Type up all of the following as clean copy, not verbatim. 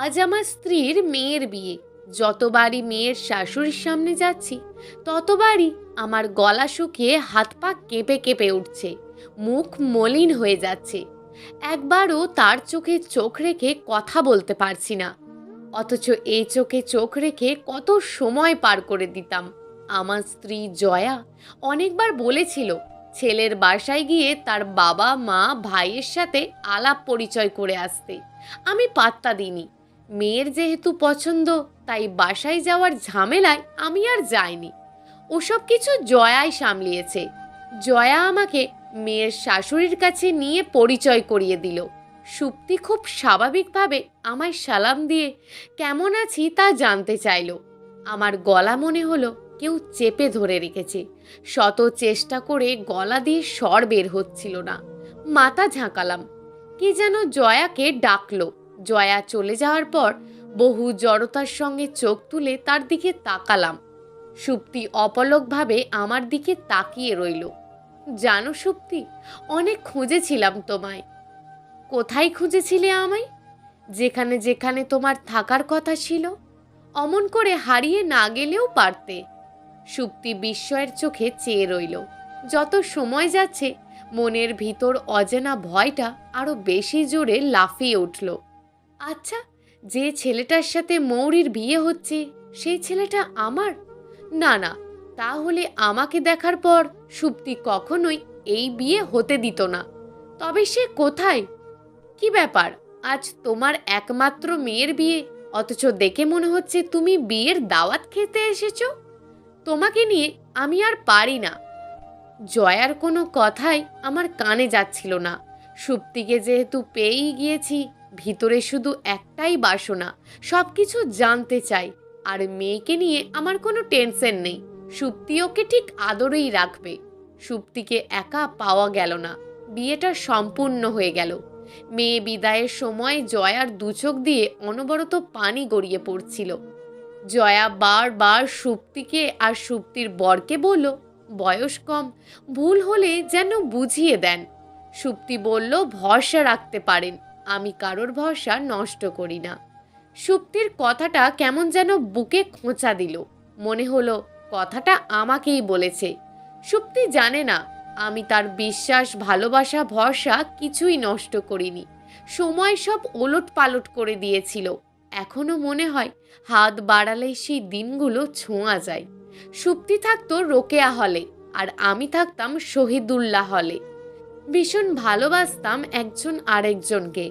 আজ আমার স্ত্রীর মেয়ের বিয়ে। যতবারই মেয়ের শাশুড়ির সামনে যাচ্ছি ততবারই আমার গলা শুকিয়ে হাত পা কেঁপে কেঁপে উঠছে, মুখ মলিন হয়ে যাচ্ছে। একবারও তার চোখে চোখ রেখে কথা বলতে পারছি না, অথচ এই চোখে চোখ রেখে কত সময় পার করে দিতাম। আমার স্ত্রী জয়া অনেকবার বলেছিল ছেলের বাসায় গিয়ে তার বাবা মা ভাইয়ের সাথে আলাপ পরিচয় করে আসতে। আমি পাত্তা দিইনি। মেয়ের যেহেতু পছন্দ, তাই বাসায় যাওয়ার ঝামেলায় আমি আর যাইনি। ওসব কিছু জয়াই সামলিয়েছে। জয়া আমাকে মেয়ের শাশুড়ির কাছে নিয়ে পরিচয় করিয়ে দিল। সুপ্তি খুব স্বাভাবিকভাবে আমায় সালাম দিয়ে কেমন আছি তা জানতে চাইল। আমার গলা মনে হলো কেউ চেপে ধরে রেখেছে। শত চেষ্টা করে গলা দিয়ে স্বর বের হচ্ছিল না। মাথা ঝাঁকালাম। কে যেন জয়াকে ডাকলো। জয়া চলে যাওয়ার পর বহু জড়তার সঙ্গে চোখ তুলে তার দিকে তাকালাম। সুপ্তি অপলকভাবে আমার দিকে তাকিয়ে রইল। জানো সুপ্তি, অনেক খুঁজেছিলাম তোমায়। কোথায় খুঁজেছিলে আমায়? যেখানে যেখানে তোমার থাকার কথা ছিল। অমন করে হারিয়ে না গেলেও পারতে। সুপ্তি বিস্ময়ের চোখে চেয়ে রইল। যত সময় যাচ্ছে মনের ভিতর অজানা ভয়টা আরো বেশি জোরে লাফিয়ে উঠল। আচ্ছা, যে ছেলেটার সাথে মৌরির বিয়ে হচ্ছে সেই ছেলেটা আমার? না না, তাহলে আমাকে দেখার পর সুপ্তি কখনোই এই বিয়ে হতে দিত না। তবে সে কোথায়? কি ব্যাপার, আজ তোমার একমাত্র মেয়ের বিয়ে, অথচ দেখে মনে হচ্ছে তুমি বিয়ের দাওয়াত খেতে এসেছো। তোমাকে নিয়ে আমি আর পারি না। জয়ার কোনো কথাই আমার কানে যাচ্ছিল না। সুপ্তিকে যেহেতু পেয়েই গিয়েছি, ভিতরে শুধু একটাই বাসনা, সব কিছু জানতে চাই। আর মেয়েকে নিয়ে আমার কোনো টেনশন নেই। সুপ্তি ওকে ঠিক আদরেই রাখবে। সুপ্তিকে একা পাওয়া গেল না। বিয়েটা সম্পূর্ণ হয়ে গেল। মেয়ে বিদায়ের সময় জয়ার দুচোখ দিয়ে অনবরত পানি গড়িয়ে পড়ছিল। জয়া বারবার সুপ্তিকে আর সুপ্তির বরকে বলল, বয়স কম, ভুল হলে যেন বুঝিয়ে দেন। সুপ্তি বলল ভরসা রাখতে পারেন, আমি কারোর ভরসা নষ্ট করি না। সুপ্তির কথাটা কেমন যেন বুকে খোঁচা দিল। মনে হলো কথাটা আমাকেই বলেছে। সুপ্তি জানে না আমি তার বিশ্বাস, ভালোবাসা, ভরসা কিছুই নষ্ট করিনি। সময় সব ওলট পালট করে দিয়েছিল। এখনো মনে হয় হাত বাড়ালে সেই দিনগুলো ছোঁয়া যায়। সুপ্তি থাকতো রোকেয়া হলে, আর আমি থাকতাম শহীদুল্লাহ হলে। ভীষণ ভালোবাসতাম একজন আরেকজনকে।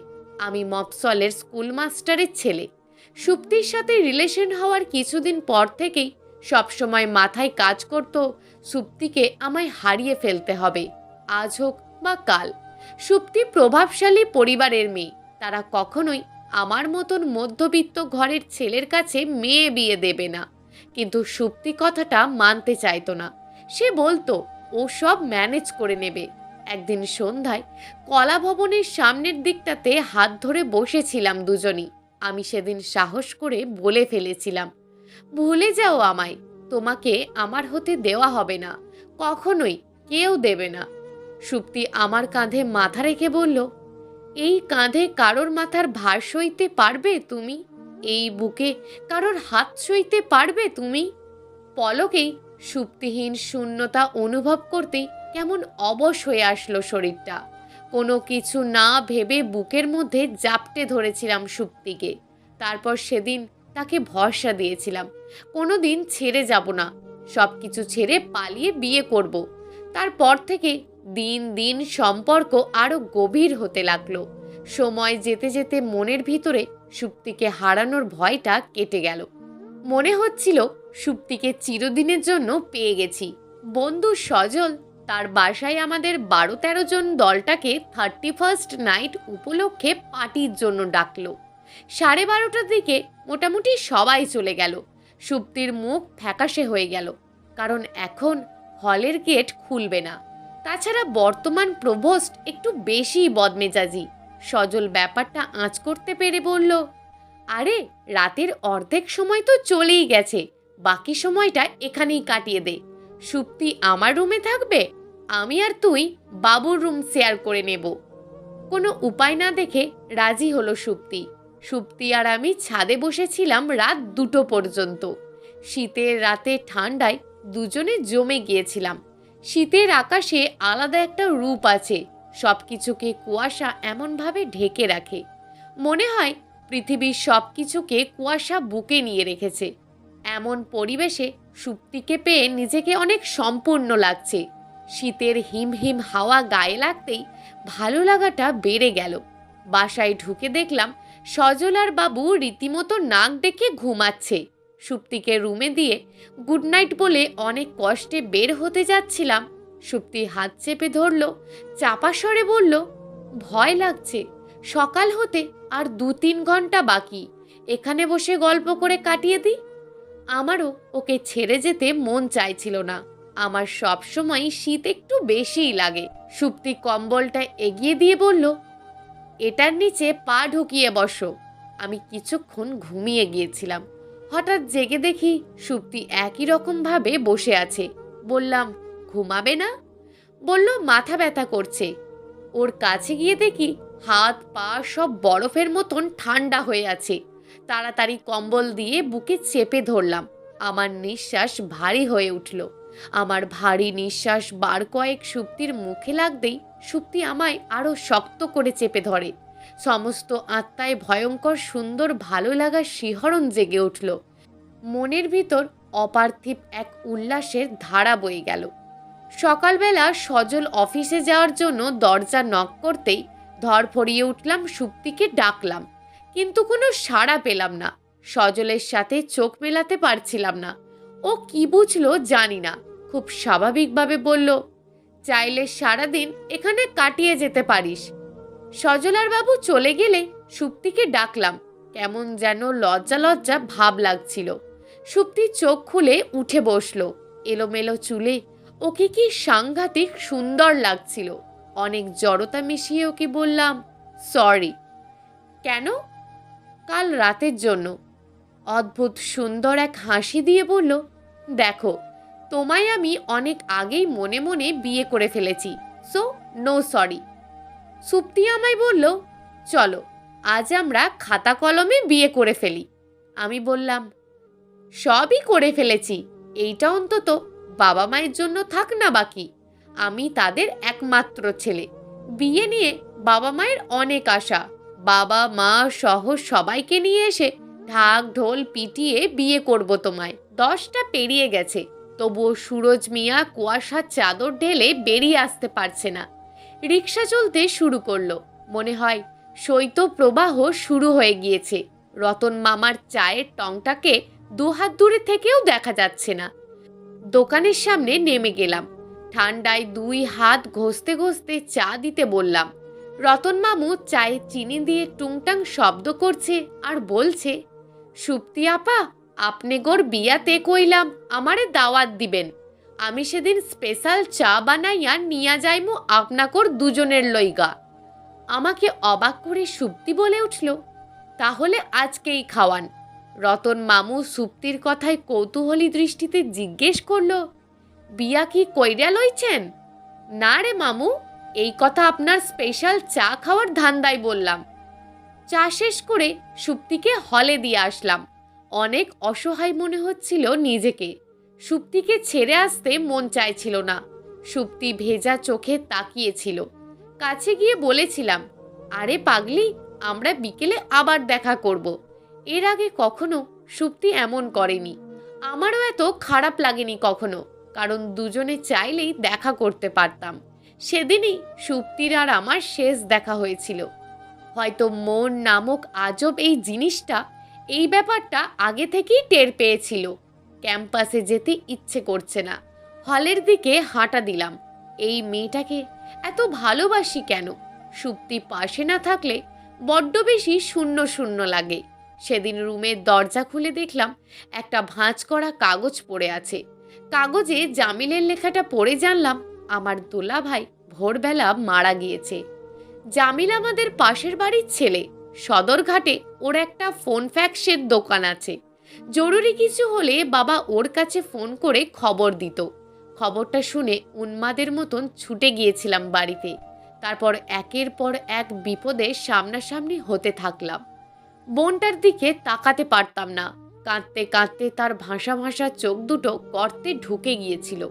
আমি মফসলের স্কুল মাস্টারের ছেলে। সুপ্তির সাথে রিলেশন হওয়ার কিছুদিন পর থেকেই সবসময় মাথায় কাজ করত সুপ্তিকে আমায় হারিয়ে ফেলতে হবে, আজ হোক বা কাল। সুপ্তি প্রভাবশালী পরিবারের মেয়ে। তারা কখনোই আমার মতন মধ্যবিত্ত ঘরের ছেলের কাছে মেয়ে বিয়ে দেবে না। কিন্তু সুপ্তি কথাটা মানতে চাইতো না। সে বলতো ও সব ম্যানেজ করে নেবে। একদিন সন্ধ্যায় কলা ভবনের সামনের দিকটাতে হাত ধরে বসেছিলাম দুজনই। আমি সেদিন সাহস করে বলে ফেলেছিলাম, ভুলে যাও আমায়, তোমাকে আমার হতে দেওয়া হবে না, কখনোই কেউ দেবে না। সুপ্তি আমার কাঁধে মাথা রেখে বলল, এই কাঁধে কারোর মাথার ভার সইতে পারবে তুমি? এই বুকে কারোর হাত সইতে পারবে তুমি? পলকেই সুপ্তিহীন শূন্যতা অনুভব করতেই কেমন অবশ হয়ে আসলো শরীরটা। কোনো কিছু না ভেবে বুকের মধ্যে জাপটে ধরেছিলাম সুপ্তিকে। তারপর সেদিন তাকে ভরসা দিয়েছিলাম কোনোদিন ছেড়ে যাব না, সব কিছু ছেড়ে পালিয়ে বিয়ে করব। তারপর থেকে দিন দিন সম্পর্ক আরো গভীর হতে লাগলো। সময় যেতে যেতে মনের ভিতরে সুপ্তিকে হারানোর ভয়টা কেটে গেল। মনে হচ্ছিল সুপ্তিকে চিরদিনের জন্য পেয়ে গেছি। বন্ধু সজল তার বাসায় আমাদের 12-13 জন দলটাকে 31st নাইট উপলক্ষে পার্টির জন্য ডাকলো। 12:30টার দিকে মোটামুটি সবাই চলে গেল। সুপ্তির মুখ ফ্যাকাশে হয়ে গেল, কারণ এখন হলের গেট খুলবে না। তাছাড়া বর্তমান প্রভোস্ট একটু বেশি বদমেজাজি। সজল ব্যাপারটা আঁচ করতে পেরে বলল, আরে রাতের অর্ধেক সময় তো চলেই গেছে, বাকি সময়টা এখানেই কাটিয়ে দে। সুপ্তি আমার রুমে থাকবে, আমি আর তুই বাবুর রুম শেয়ার করে নেব। কোনো উপায় না দেখে রাজি হলো সুপ্তি। সুপ্তি আর আমি ছাদে বসেছিলাম রাত 2টো পর্যন্ত। শীতের রাতে ঠান্ডায় দুজনে জমে গিয়েছিলাম। শীতের আকাশে আলাদা একটা রূপ আছে, সব কিছুকে কুয়াশা এমনভাবে ঢেকে রাখে, মনে হয় পৃথিবীর সব কিছুকে কুয়াশা বুকে নিয়ে রেখেছে। এমন পরিবেশে সুপ্তিকে পেয়ে নিজেকে অনেক সম্পূর্ণ লাগছে। শীতের হিমহিম হাওয়া গায়ে লাগতেই ভালো লাগাটা বেড়ে গেল। বাসায় ঢুকে দেখলাম সজল আর বাবু রীতিমতো নাক ডেকে ঘুমাচ্ছে। সুপ্তিকে রুমে দিয়ে গুড নাইট বলে অনেক কষ্টে বের হতে যাচ্ছিলাম। সুপ্তি হাত চেপে ধরল, চাপা স্বরে বলল, ভয় লাগছে, সকাল হতে আর 2-3 ঘন্টা বাকি, এখানে বসে গল্প করে কাটিয়ে দিই। আমারও ওকে ছেড়ে যেতে মন চাইছিল না। আমার সব সময় শীত একটু বেশিই লাগে। সুপ্তি কম্বলটা এগিয়ে দিয়ে বলল, এটার নিচে পা ঢুকিয়ে বসো। আমি কিছুক্ষণ ঘুমিয়ে গিয়েছিলাম। হঠাৎ জেগে দেখি সুপ্তি একই রকমভাবে বসে আছে। বললাম, ঘুমাবে না? বলল, মাথা ব্যথা করছে। ওর কাছে গিয়ে দেখি হাত পা সব বরফের মতন ঠান্ডা হয়ে আছে। তাড়াতাড়ি কম্বল দিয়ে বুকে চেপে ধরলাম। আমার নিঃশ্বাস ভারী হয়ে উঠল। আমার ভারী নিঃশ্বাস বার কয়েক সুপ্তির মুখে লাগতেই সুপ্তি আমায় আরো শক্ত করে চেপে ধরে। সমস্ত আত্মায় ভয়ঙ্কর সুন্দর ভালো লাগার শিহরণ জেগে উঠল। মনের ভিতর অপার্থিব এক উল্লাসের ধারা বয়ে গেল। সকালবেলা সজল অফিসে যাওয়ার জন্য দরজা নক করতেই ধরফরিয়ে উঠলাম, সুপ্তিকে ডাকলাম, কিন্তু কোনো সাড়া পেলাম না। সজলের সাথে চোখ মেলাতে পারছিলাম না। ও কি বুঝলো জানি না, খুব স্বাভাবিকভাবে বলল, চাইলে সারাদিন এখানে কাটিয়ে যেতে পারিস। সজল আর বাবু চলে গেলে সুপ্তিকে ডাকলাম। কেমন যেন লজ্জা লজ্জা ভাব লাগছিল। সুপ্তি চোখ খুলে উঠে বসলো। এলোমেলো চুলে ওকে কি সাংঘাতিক সুন্দর লাগছিল। অনেক জড়তা মিশিয়ে ওকে বললাম, সরি। কেন? কাল রাতের জন্য। অদ্ভুত সুন্দর এক হাসি দিয়ে বলল, দেখো, তোমায় আমি অনেক আগেই মনে মনে বিয়ে করে ফেলেছি, সো নো সরি। সুপ্তি আমায় বলল, চলো আজ আমরা খাতা কলমে বিয়ে করে ফেলি। আমি বললাম, সবই করে ফেলেছি, এইটা অন্তত বাবা মায়ের জন্য থাক না বাকি। আমি তাদের একমাত্র ছেলে। বিয়ে নিয়ে বাবা মায়ের অনেক আশা। বাবা মা সহ সবাইকে নিয়ে এসে ঢাক ঢোল পিটিয়ে বিয়ে করব তোমায়। 10টা পেরিয়ে গেছে, তবুও সুরজ মিয়া কুয়াশার চাদর ঢেলে বেরিয়ে আসতে পারছে না। রিক্সা চলতে শুরু করলো। মনে হয় শৈত্যপ্রবাহ শুরু হয়ে গিয়েছে। রতন মামার চায়ের টংটাকে 2 হাত দূরে থেকেও দেখা যাচ্ছে না। দোকানের সামনে নেমে গেলাম। ঠান্ডায় 2 হাত ঘষতে ঘষতে চা দিতে বললাম। রতন মামু চায়ে চিনি দিয়ে টুংটাং শব্দ করছে আর বলছে, সুপ্তি আপা, আপনি গোর বিয়াতে কইলাম আমারে দাওয়াত দিবেন। আমি সেদিন স্পেশাল চা বানাইয়া নিয়া যাইমু আপনাকর দুজনের লইগা। আমাকে অবাক করে সুপ্তি বলে উঠল, তাহলে আজকেই খাওয়ান। রতন মামু সুপ্তির কথায় কৌতূহলী দৃষ্টিতে জিজ্ঞেস করল, বিয়া কি কইরা লইছেন? না রে মামু, এই কথা আপনার স্পেশাল চা খাওয়ার ধান্দায় বললাম। চা শেষ করে সুপ্তিকে হলে দিয়ে আসলাম। অনেক অসহায় মনে হচ্ছিল নিজেকে। সুপ্তিকে ছেড়ে আসতে মন চাইছিল না। সুপ্তি ভেজা চোখে তাকিয়েছিল। কাছে গিয়ে বলেছিলাম, আরে পাগলি, আমরা বিকেলে আবার দেখা করব। এর আগে কখনো সুপ্তি এমন করেনি। আমারও এত খারাপ লাগেনি কখনো, কারণ দুজনে চাইলেই দেখা করতে পারতাম। সেদিনই সুপ্তির আর আমার শেষ দেখা হয়েছিল। হয়তো মন নামক আজব এই জিনিসটা এই ব্যাপারটা আগে থেকেই টের পেয়েছিল। ক্যাম্পাসে যেতে ইচ্ছে করছে না। হলের দিকে হাঁটা দিলাম। এই মেয়েটাকে এত ভালোবাসি কেন? সুপ্তি পাশে না থাকলে বড্ড বেশি শূন্য শূন্য লাগে। সেদিন রুমের দরজা খুলে দেখলাম একটা ভাঁজ করা কাগজ পড়ে আছে। কাগজে জামিলের লেখাটা পড়ে জানলাম আমার দোলা ভাই ভোরবেলা মারা গিয়েছে। জামিল আমাদের পাশের বাড়ির ছেলে। সদরঘাটে ওর একটা ফোন ফ্যাক্সের দোকান আছে। জরুরি কিছু হলে বাবা ওর কাছে ফোন করে খবর দিত। খবরটা শুনে উন্মাদের মতন ছুটে গিয়েছিলাম বাড়িতে। তারপর একের পর এক বিপদে সামনাসামনি হতে থাকলাম। বোনটার দিকে তাকাতে পারতাম না। কাঁদতে কাঁদতে তার ভাসা ভাসা চোখ দুটো গর্তে ঢুকে গিয়েছিল।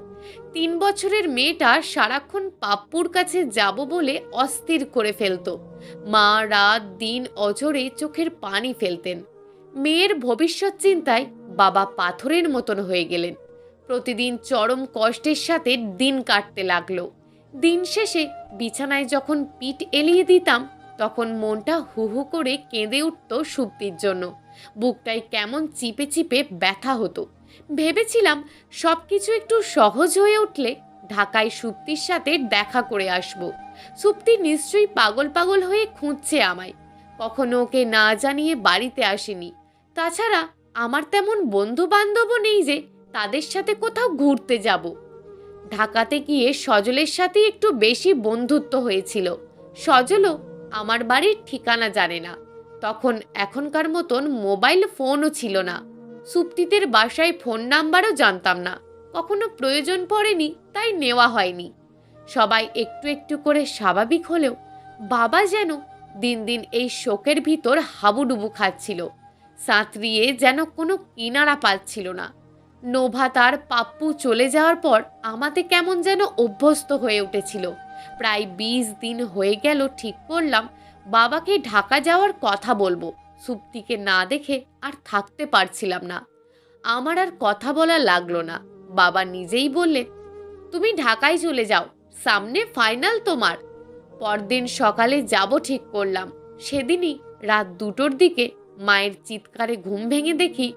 3 বছরের মেয়েটা সারাক্ষণ পাপ্পুর কাছে যাব বলে অস্থির করে ফেলতো। মা রাত দিন অঝরে চোখের পানি ফেলতেন। মেয়ের ভবিষ্যৎ চিন্তায় বাবা পাথরের মতন হয়ে গেলেন। প্রতিদিন চরম কষ্টের সাথে দিন কাটতে লাগলো। দিন শেষে বিছানায় যখন পিঠ এলিয়ে দিতাম, তখন মনটা হু হু করে কেঁদে উঠত সুপ্তির জন্য। বুকটায় কেমন চিপে চিপে ব্যথা হতো। ভেবেছিলাম সব কিছু একটু সহজ হয়ে উঠলে ঢাকায় সুপ্তির সাথে দেখা করে আসব। সুপ্তি নিশ্চয়ই পাগল পাগল হয়ে খুঁজছে আমায়। কখনো ওকে না জানিয়ে বাড়িতে আসেনি। তাছাড়া আমার তেমন বন্ধু বান্ধবও নেই যে তাদের সাথে কোথাও ঘুরতে যাব। ঢাকাতে গিয়ে সজলের সাথে একটু বেশি বন্ধুত্ব হয়েছিল। সজলও আমার বাড়ির ঠিকানা জানে না। তখন এখনকার মতন মোবাইল ফোনও ছিল না। সুপ্তিদের বাসায় ফোন নাম্বারও জানতাম না। কখনো প্রয়োজন পড়েনি, তাই নেওয়া হয়নি। সবাই একটু একটু করে স্বাভাবিক হলেও বাবা যেন দিন দিন এই শোকের ভিতর হাবুডুবু খাচ্ছিল। সাঁতরিয়ে যেন কোনো কিনারা পাচ্ছিল না। নোভা তার পাপ্পু চলে যাওয়ার পর আমাতে কেমন যেন অভ্যস্ত হয়ে উঠেছিল। প্রায় 20 দিন হয়ে গেল ঠিক করলাম বাবাকে ঢাকা যাওয়ার কথা বলবো। সুপ্তিকে না দেখে আর থাকতে পারছিলাম না। আমার আর কথা বলা লাগলো না। বাবা নিজেই বললেন, তুমি ঢাকায় চলে যাও, সামনে ফাইনাল তোমার। পরদিন সকালে যাব ঠিক করলাম। সেদিনই রাত 2টোর দিকে মায়ের চিৎকারে ঘুম ভেঙে দেখি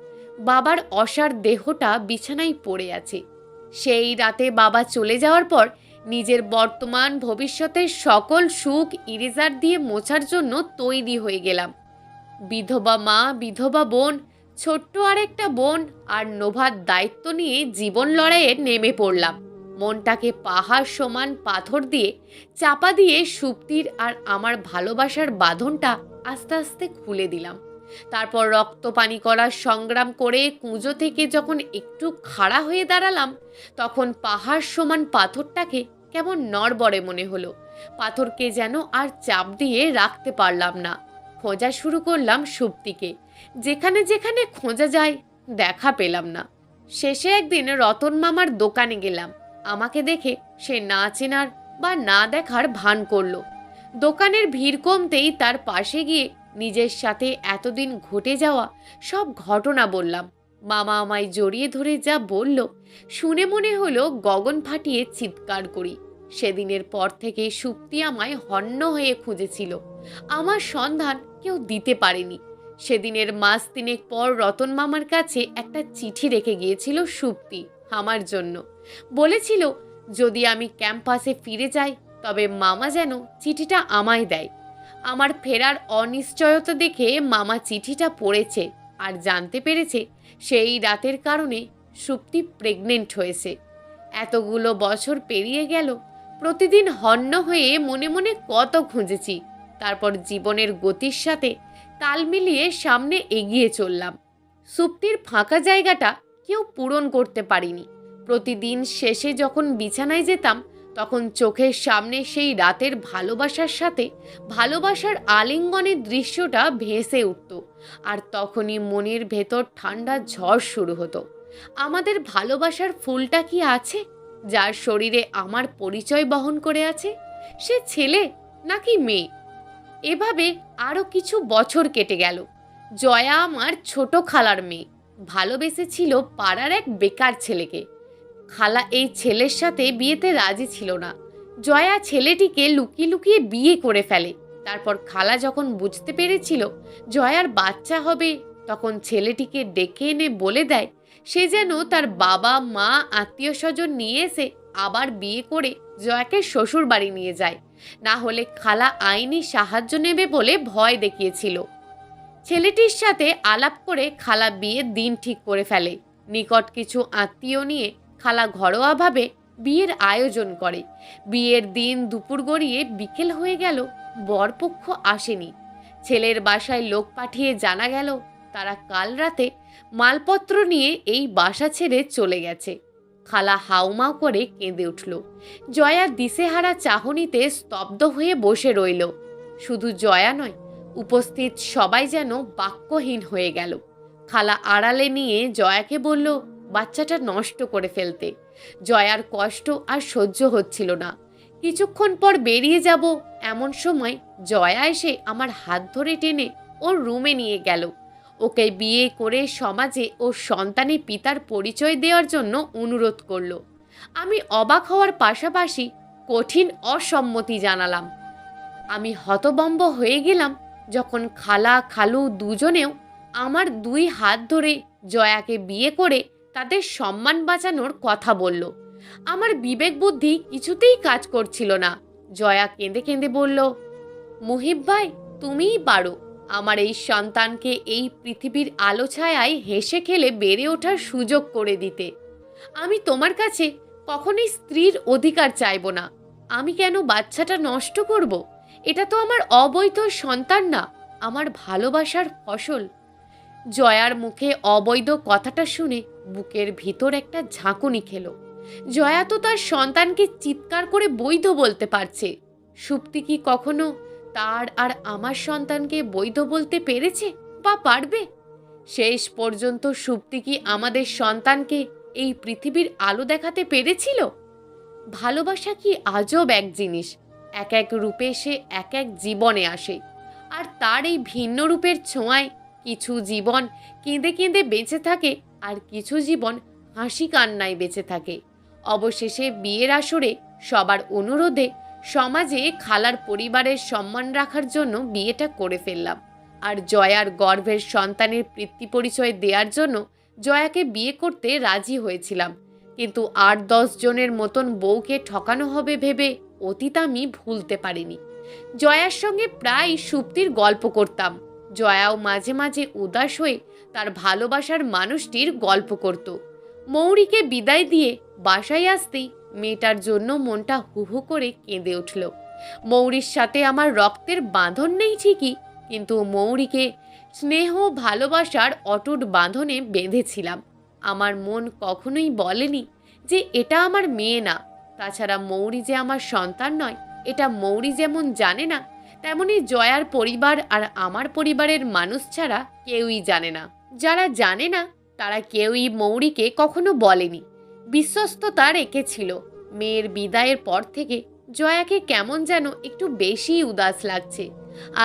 বাবার অসাড় দেহটা বিছানায় পড়ে আছে। সেই রাতে বাবা চলে যাওয়ার পর নিজের বর্তমান ভবিষ্যতের সকল সুখ ইরেজার দিয়ে মোছার জন্য তৈরি হয়ে গেলাম। বিধবা মা, বিধবা বোন, ছোট্ট আর একটা বোন আর নোভার দায়িত্ব নিয়ে জীবন লড়াইয়ে নেমে পড়লাম। মনটাকে পাহাড় সমান পাথর দিয়ে চাপা দিয়ে সুপ্তির আর আমার ভালোবাসার বাঁধনটা আস্তে আস্তে খুলে দিলাম। তারপর রক্ত পানি করার সংগ্রাম করে কুঁজো থেকে যখন একটু খাড়া হয়ে দাঁড়ালাম, তখন পাহাড় সমান পাথরটাকে কেমন নড়বড়ে মনে হলো। পাথরকে যেন আর চাপ দিয়ে রাখতে পারলাম না। খোঁজা শুরু করলাম সুপ্তিকে। যেখানে যেখানে খোঁজা যায়, দেখা পেলাম না। শেষে একদিন রতন মামার দোকানে গেলাম। আমাকে দেখে সে না চেনার বা না দেখার ভান করলো। দোকানের ভিড় কমতেই তার পাশে গিয়ে নিজের সাথে এতদিন ঘটে যাওয়া সব ঘটনা বললাম। মামা আমায় জড়িয়ে ধরে যা বলল, শুনে মনে হলো গগন ফাটিয়ে চিৎকার করি। সেদিনের পর থেকে সুপ্তি আমায় হন্য হয়ে খুঁজেছিল। আমার সন্ধান কেউ দিতে পারেনি। সেদিনের মাস 3 পর রতন মামার কাছে একটা চিঠি রেখে গিয়েছিল সুপ্তি আমার জন্য। বলেছিল যদি আমি ক্যাম্পাসে ফিরে যাই তবে মামা যেন চিঠিটা আমায় দেয়। আমার ফেরার অনিশ্চয়তা দেখে মামা চিঠিটা পড়েছে আর জানতে পেরেছে সেই রাতের কারণে সুপ্তি প্রেগনেন্ট হয়েছে। এতগুলো বছর পেরিয়ে গেল। প্রতিদিন হন্য হয়ে মনে মনে কত খুঁজেছি। তারপর জীবনের গতির সাথে তাল মিলিয়ে সামনে এগিয়ে চললাম। সুপ্তির ফাঁকা জায়গাটা কেউ পূরণ করতে পারিনি। প্রতিদিন শেষে যখন বিছানায় যেতাম, তখন চোখের সামনে সেই রাতের ভালোবাসার সাথে ভালোবাসার আলিঙ্গনের দৃশ্যটা ভেসে উঠত। আর তখনই মনের ভেতর ঠান্ডা ঝড় শুরু হতো। আমাদের ভালোবাসার ফুলটা কি আছে, যার শরীরে আমার পরিচয় বহন করে আছে? সে ছেলে নাকি মেয়ে? এভাবে আরও কিছু বছর কেটে গেল। জয়া আমার ছোট খালার মেয়ে। ভালোবেসেছিল পাড়ার এক বেকার ছেলেকে। খালা এই ছেলের সাথে বিয়েতে রাজি ছিল না। জয়া ছেলেটিকে লুকিয়ে লুকিয়ে বিয়ে করে ফেলে। তারপর খালা যখন বুঝতে পেরেছিল জয়ার বাচ্চা হবে, তখন ছেলেটিকে ডেকে এনে বলে দেয় সে যেন তার বাবা মা আত্মীয় স্বজন নিয়ে এসে আবার বিয়ে করে জয়াকে শ্বশুর বাড়ি নিয়ে যায়। না হলে খালা আইনি সাহায্য নেবে বলে ভয় দেখিয়েছিল। ছেলেটির সাথে আলাপ করে খালা বিয়ের দিন ঠিক করে ফেলে। নিকট কিছু আত্মীয় নিয়ে খালা ঘরোয়াভাবে বিয়ের আয়োজন করে। বিয়ের দিন দুপুর গড়িয়ে বিকেল হয়ে গেল, বরপক্ষ আসেনি। ছেলের বাসায় লোক পাঠিয়ে জানা গেল তারা কাল রাতে মালপত্র নিয়ে এই বাসা ছেড়ে চলে গেছে। খালা হাউমাউ করে কেঁদে উঠল। জয়া দিশেহারা চাহনিতে স্তব্ধ হয়ে বসে রইল। শুধু জয়া নয়, উপস্থিত সবাই যেন বাক্যহীন হয়ে গেল। খালা আড়ালে নিয়ে জয়াকে বলল বাচ্চাটা নষ্ট করে ফেলতে। জয়ার কষ্ট আর সহ্য হচ্ছিল না। কিছুক্ষণ পর বেরিয়ে যাব এমন সময় জয়া এসে আমার হাত ধরে টেনে ওর রুমে নিয়ে গেল। ওকে বিয়ে করে সমাজে ওর সন্তানের পিতার পরিচয় দেওয়ার জন্য অনুরোধ করলো। আমি অবাক হওয়ার পাশাপাশি কঠিন অসম্মতি জানালাম। আমি হতভম্ব হয়ে গেলাম যখন খালা খালু দুজনেও আমার 2 হাত ধরে জয়াকে বিয়ে করে তাদের সম্মান বাঁচানোর কথা বলল। আমার বিবেক বুদ্ধি কিছুতেই কাজ করছিল না। জয়া কেঁদে কেঁদে বলল, মুহিব ভাই, তুমিই পারো আমার এই সন্তানকে এই পৃথিবীর আলো ছায়ায় হেসে খেলে বেড়ে ওঠার সুযোগ করে দিতে। আমি তোমার কাছে কখনোই স্ত্রীর অধিকার চাইব না। আমি কেন বাচ্চাটা নষ্ট করব? এটা তো আমার অবৈধ সন্তান না, আমার ভালোবাসার ফসল। জয়ার মুখে অবৈধ কথাটা শুনে বুকের ভিতর একটা ঝাঁকুনি খেলো। জয়া তো তার সন্তানকে চিৎকার করে বৈধ বলতে পারছে। সুপ্তি কি কখনো তার আর আমার সন্তানকে বৈধ বলতে পেরেছে বা পারবে? শেষ পর্যন্ত সুপ্তি কি আমাদের সন্তানকে এই পৃথিবীর আলো দেখাতে পেরেছিল? ভালোবাসা কি আজব এক জিনিস। এক এক রূপে সে এক এক জীবনে আসে, আর তার এই ভিন্ন রূপের ছোঁয়ায় কিছু জীবন কেঁদে কেঁদে বেঁচে থাকে, আর কিছু জীবন হাসি কান্নায় বেঁচে থাকে। অবশেষে বিয়ের আসরে সবার অনুরোধে সমাজে খালার পরিবারের সম্মান রাখার জন্য বিয়েটা করে ফেললাম। আর জয়ার গর্ভের সন্তানের পিতৃ পরিচয় দেওয়ার জন্য জয়াকে বিয়ে করতে রাজি হয়েছিলাম। কিন্তু 8-10 জনের মতন বউকে ঠকানো হবে ভেবে অতীত আমি ভুলতে পারিনি। জয়ার সঙ্গে প্রায় সুপ্তির গল্প করতাম। জয়াও মাঝে মাঝে উদাস হয়ে তার ভালোবাসার মানুষটির গল্প করত। মৌরীকে বিদায় দিয়ে বাসায় আসতেই মেয়েটার জন্য মনটা হুহু করে কেঁদে উঠল। মৌরীর সাথে আমার রক্তের বাঁধন নেই ঠিকই, কিন্তু মৌরীকে স্নেহ ভালোবাসার অটুট বাঁধনে বেঁধেছিলাম। আমার মন কখনোই বলেনি যে এটা আমার মেয়ে না। তাছাড়া মৌরী যে আমার সন্তান নয় এটা মৌরী যেমন জানে না, তেমনি জয়ার পরিবার আর আমার পরিবারের মানুষ ছাড়া কেউই জানে না। যারা জানে না তারা কেউই মৌরীকে কখনো বলেনি। বিশ্বস্ততা রেখেছিল। মেয়ের বিদায়ের পর থেকে জয়াকে কেমন যেন একটু বেশি উদাস লাগছে।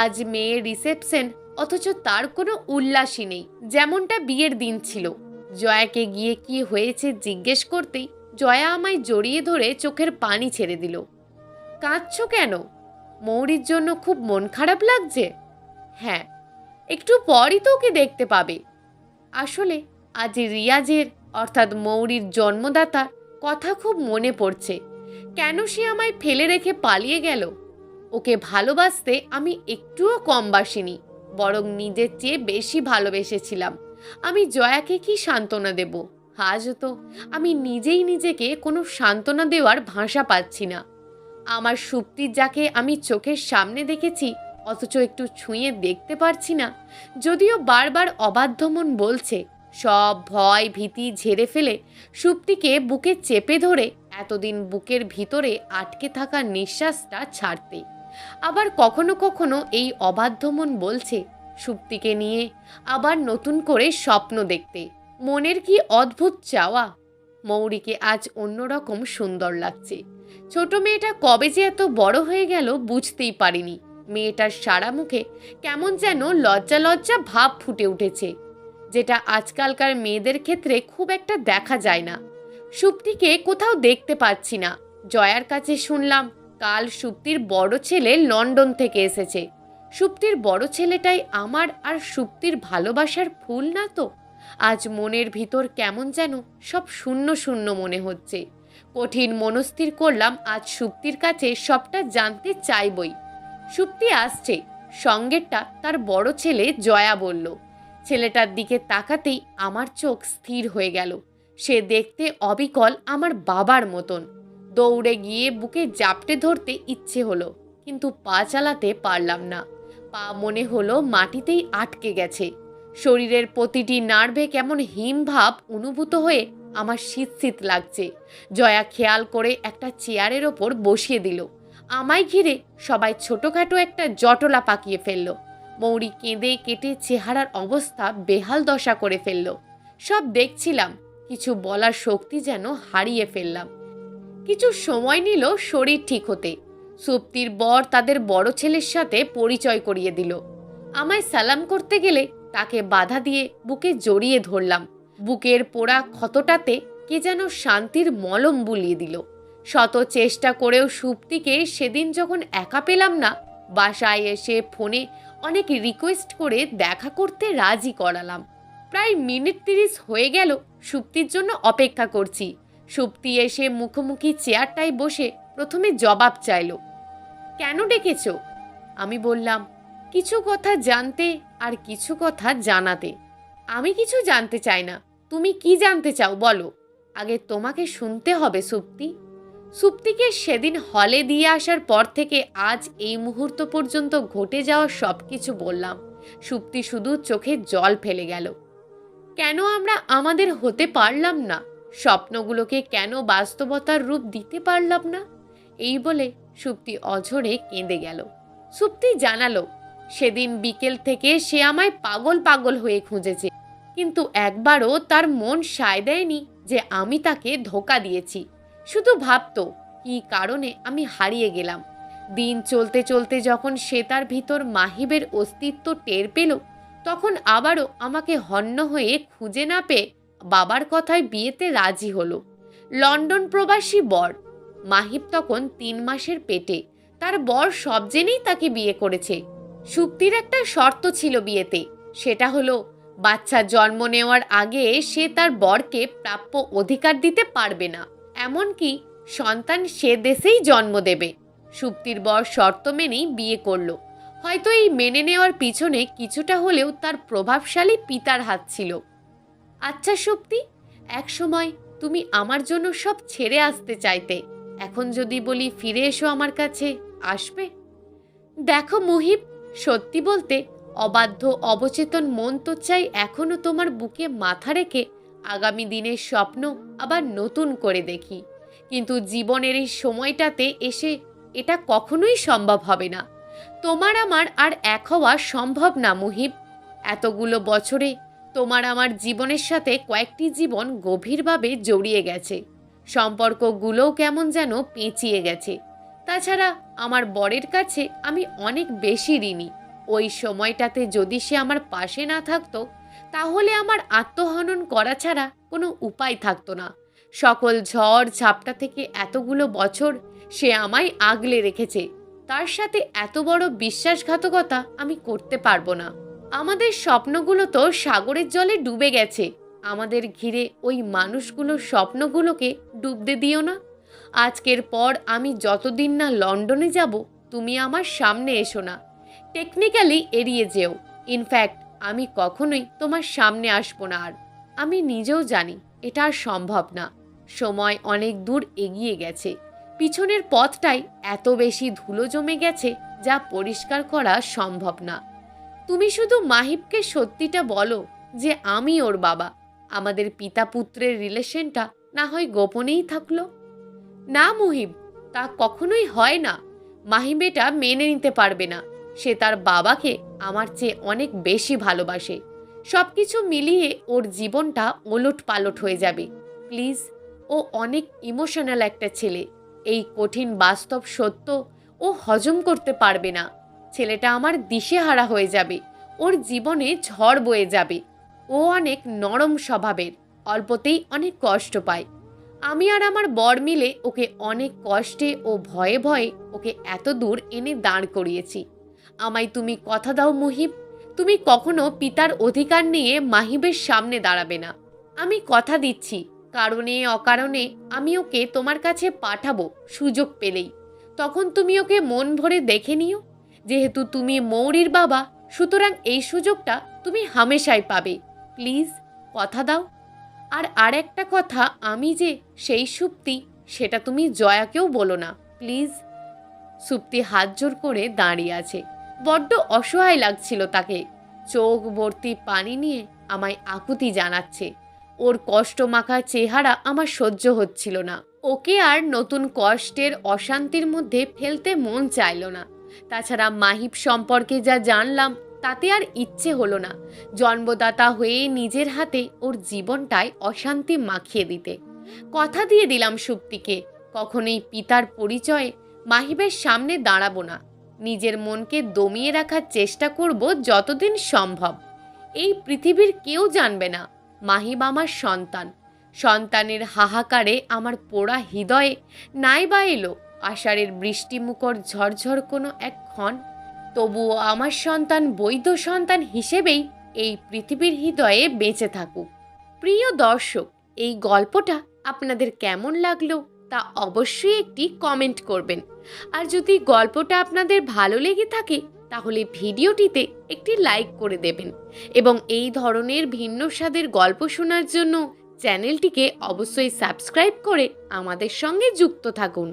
আজ মেয়ের রিসেপশন, অথচ তার কোনো উল্লাসই নেই, যেমনটা বিয়ের দিন ছিল। জয়াকে গিয়ে কি হয়েছে জিজ্ঞেস করতেই জয়া আমায় জড়িয়ে ধরে চোখের পানি ছেড়ে দিল। কাঁদছো কেন? মৌরীর জন্য খুব মন খারাপ লাগছে? হ্যাঁ, একটু পরই তো ওকে দেখতে পাবে। আসলে আজ রিয়াজের অর্থাৎ মৌরীর জন্মদাতার কথা খুব মনে পড়ছে। কেন সে আমায় ফেলে রেখে পালিয়ে গেল? ওকে ভালোবাসতে আমি একটুও কম বাসিনি, বরং নিজের চেয়ে বেশি ভালোবেসেছিলাম। আমি জয়াকে কি সান্ত্বনা দেব? আজ তো আমি নিজেই নিজেকে কোনো সান্ত্বনা দেওয়ার ভাষা পাচ্ছি না। আমার সুপ্তির যাকে আমি চোখের সামনে দেখেছি অথচ একটু ছুঁয়ে দেখতে পারছি না, যদিও বারবার অবাধ্য মন বলছে সব ভয় ভীতি ঝেড়ে ফেলে সুপ্তিকে বুকে চেপে ধরে এতদিন বুকের ভিতরে আটকে থাকা নিঃশ্বাসটা ছাড়তে। আবার কখনো কখনো এই অবাধ্য মন বলছে সুপ্তিকে নিয়ে আবার নতুন করে স্বপ্ন দেখতে। মনের কি অদ্ভুত চাওয়া। মৌরীকে আজ অন্যরকম সুন্দর লাগছে। ছোট মেয়েটা কবে যে এত বড় হয়ে গেল বুঝতেই পারিনি। মেয়েটার সারা মুখে কেমন যেন লজ্জা লজ্জা ভাব ফুটে উঠেছে, যেটা আজকালকার মেয়েদের ক্ষেত্রে খুব একটা দেখা যায় না। সুপ্তিকে কোথাও দেখতে পাচ্ছি না। জয়ার কাছে শুনলাম কাল সুপ্তির বড় ছেলে লন্ডন থেকে এসেছে। সুপ্তির বড় ছেলেটাই আমার আর সুপ্তির ভালোবাসার ফুল না তো? আজ মনের ভিতর কেমন যেন সব শূন্য শূন্য মনে হচ্ছে। কঠিন মনস্থির করলাম আজ সুপ্তির কাছে সবটা জানতে চাইবই। সুপ্তি আসছে, সঙ্গেরটা তার বড় ছেলে জয়া বলল। ছেলেটার দিকে তাকাতেই আমার চোখ স্থির হয়ে গেল। সে দেখতে অবিকল আমার বাবার মতন। দৌড়ে গিয়ে বুকে জাপটে ধরতে ইচ্ছে হলো, কিন্তু পা চালাতে পারলাম না। পা মনে হলো মাটিতেই আটকে গেছে। শরীরের প্রতিটি নার্ভে কেমন হিমভাব অনুভূত হয়ে আমার শীত শীত লাগছে। জয়া খেয়াল করে একটা চেয়ারের ওপর বসিয়ে দিল। আমায় ঘিরে সবাই ছোটোখাটো একটা জটলা পাকিয়ে ফেলল। মৌরি কেঁদে কেটে চেহারার অবস্থা বেহাল দশা করে ফেলল। সব দেখছিলাম, কিছু বলার শক্তি যেন হারিয়ে ফেললাম। কিছু সময় নিল শরীর ঠিক হতে। সুপ্তির বর তাদের বড় ছেলের সাথে পরিচয় করিয়ে দিল। আমায় সালাম করতে গেলে তাকে বাধা দিয়ে বুকে জড়িয়ে ধরলাম। বুকের পোড়া ক্ষতটাতে কে যেন শান্তির মলম বুলিয়ে দিল। শত চেষ্টা করেও সুপ্তিকে সেদিন যখন একা পেলাম না, বাসায় এসে ফোনে অনেক রিকোয়েস্ট করে দেখা করতে রাজি করালাম। প্রায় মিনিট 30 হয়ে গেল সুপ্তির জন্য অপেক্ষা করছি। সুপ্তি এসে মুখোমুখি চেয়ারটায় বসে প্রথমে জবাব চাইল। কেন ডেকেছ? আমি বললাম, কিছু কথা জানতে আর কিছু কথা জানাতে। আমি কিছু জানতে চাই না, তুমি কি জানতে চাও বলো। আগে তোমাকে শুনতে হবে সুপ্তি। সুপ্তিকে সেদিন হলে দিয়ে আসার পর থেকে আজ এই মুহূর্ত পর্যন্ত ঘটে যাওয়া সব কিছু বললাম। সুপ্তি শুধু চোখে জল ফেলে গেল। কেন আমরা আমাদের হতে পারলাম না? স্বপ্নগুলোকে কেন বাস্তবতার রূপ দিতে পারলাম না? এই বলে সুপ্তি অঝরে কেঁদে গেল। সুপ্তি জানালো, সেদিন বিকেল থেকে সে আমায় পাগল পাগল হয়ে খুঁজেছে, কিন্তু একবারও তার মন সায় দেয়নি যে আমি তাকে ধোঁকা দিয়েছি। শুধু ভাবতো কী কারণে আমি হারিয়ে গেলাম। দিন চলতে চলতে যখন সে তার ভিতর মাহিবের অস্তিত্ব টের পেল, তখন আবারও আমাকে হন্য হয়ে খুঁজে না পেয়ে বাবার কথায় বিয়েতে রাজি হলো। লন্ডন প্রবাসী বর। মাহিব তখন 3 মাসের পেটে। তার বর সব জেনেই তাকে বিয়ে করেছে। সুপ্তির একটা শর্ত ছিল বিয়েতে, সেটা হলো বাচ্চা জন্ম নেওয়ার আগে সে তার বরকে প্রাপ্য অধিকার দিতে পারবে না, এমনকি সন্তান সে দেশেই জন্ম দেবে। সুপ্তির বর শর্ত মেনেই বিয়ে করলো। হয়তো এই মেনে নেওয়ার পিছনে কিছুটা হলেও তার প্রভাবশালী পিতার হাত ছিল। আচ্ছা সুপ্তি, এক সময় তুমি আমার জন্য সব ছেড়ে আসতে চাইতে, এখন যদি বলি ফিরে এসো আমার কাছে, আসবে? দেখো মুহিব, সত্যি বলতে অবাধ্য অবচেতন মন তো চাই এখনো তোমার বুকে মাথা রেখে আগামী দিনের স্বপ্ন আবার নতুন করে দেখি, কিন্তু জীবনের এই সময়টাতে এসে এটা কখনোই সম্ভব হবে না। তোমার আমার আর এক হওয়া সম্ভব না মুহিব। এতগুলো বছরে তোমার আমার জীবনের সাথে কয়েকটি জীবন গভীরভাবে জড়িয়ে গেছে, সম্পর্কগুলোও কেমন যেন পেঁচিয়ে গেছে। তাছাড়া আমার বরের কাছে আমি অনেক বেশি ঋণী। ওই সময়টাতে যদি সে আমার পাশে না থাকতো, তাহলে আমার আত্মহনন করা ছাড়া কোনো উপায় থাকতো না। সকল ঝড় ঝাপটা থেকে এতগুলো বছর সে আমায় আগলে রেখেছে। তার সাথে এত বড় বিশ্বাসঘাতকতা আমি করতে পারবো না। আমাদের স্বপ্নগুলো তো সাগরের জলে ডুবে গেছে। আমাদের ঘিরে ওই মানুষগুলোর স্বপ্নগুলোকে ডুবতে দিও না। আজকের পর আমি যতদিন না লন্ডনে যাব, তুমি আমার সামনে এসো না। টেকনিক্যালি এড়িয়ে যেও। ইনফ্যাক্ট আমি কখনোই তোমার সামনে আসবো না। আর আমি নিজেও জানি এটা আর সম্ভব না। সময় অনেক দূর এগিয়ে গেছে। পিছনের পথটাই এত বেশি ধুলো জমে গেছে যা পরিষ্কার করা সম্ভব না। তুমি শুধু মাহিবকে সত্যিটা বলো যে আমি ওর বাবা। আমাদের পিতা পুত্রের রিলেশনটা না হয় গোপনেই থাকলো। না মুহিব, তা কখনোই হয় না। মাহিব এটা মেনে নিতে পারবে না। সে তার বাবাকে আমার চেয়ে অনেক বেশি ভালোবাসে। সব কিছু মিলিয়ে ওর জীবনটা ওলট পালট হয়ে যাবে। প্লিজ, ও অনেক ইমোশনাল একটা ছেলে। এই কঠিন বাস্তব সত্য ও হজম করতে পারবে না। ছেলেটা আমার দিশেহারা হয়ে যাবে। ওর জীবনে ঝড় বয়ে যাবে। ও অনেক নরম স্বভাবের, অল্পতেই অনেক কষ্ট পায়। আমি আর আমার বর মিলে ওকে অনেক কষ্টে ও ভয়ে ভয়ে ওকে এত দূর এনে দাঁড় করিয়েছি। আমায় তুমি কথা দাও মুহিব, তুমি কখনো পিতার অধিকার নিয়ে মাহিবের সামনে দাঁড়াবে না। আমি কথা দিচ্ছি, কারণে অকারণে আমি ওকে তোমার কাছে পাঠাবো সুযোগ পেলেই। তখন তুমি ওকে মন ভরে দেখে নিও। যেহেতু তুমি মৌরির বাবা, সুতরাং এই সুযোগটা তুমি হামেশাই পাবে। প্লিজ, কথা দাও। আর একটা কথা, আমি যে সেই সুপ্তি, সেটা তুমি জয়াকেও বলো না প্লিজ। সুপ্তি হাত জোর করে দাঁড়িয়ে আছে। বড্ড অসহায় লাগছিল তাকে। চোখ ভর্তি পানি নিয়ে আমায় আকুতি জানাচ্ছে। ওর কষ্টমাখা চেহারা আমার সহ্য হচ্ছিল না। ওকে আর নতুন কষ্টের অশান্তির মধ্যে ফেলতে মন চাইল না। তাছাড়া মাহিব সম্পর্কে যা জানলাম, তাতে আর ইচ্ছে হলো না জন্মদাতা হয়ে নিজের হাতে ওর জীবনটায় অশান্তি মাখিয়ে দিতে। কথা দিয়ে দিলাম সুপ্তিকে, কখনোই পিতার পরিচয়ে মাহিবের সামনে দাঁড়াবো না। নিজের মনকে দমিয়ে রাখার চেষ্টা করব যতদিন সম্ভব। এই পৃথিবীর কেউ জানবে না মাহিব আমার সন্তান। সন্তানের হাহাকারে আমার পোড়া হৃদয়ে নাই বা এলো আষাঢ়ের বৃষ্টিমুখর ঝরঝর কোনো এক ক্ষণ। তবুও আমার সন্তান বৈধ সন্তান হিসেবেই এই পৃথিবীর হৃদয়ে বেঁচে থাকুক। প্রিয় দর্শক, এই গল্পটা আপনাদের কেমন লাগলো তা অবশ্যই একটি কমেন্ট করবেন। আর যদি গল্পটা আপনাদের ভালো লেগে থাকে তাহলে ভিডিওটিতে একটি লাইক করে দেবেন এবং এই ধরনের ভিন্ন স্বাদের গল্প শোনার জন্য চ্যানেলটিকে অবশ্যই সাবস্ক্রাইব করে আমাদের সঙ্গে যুক্ত থাকুন।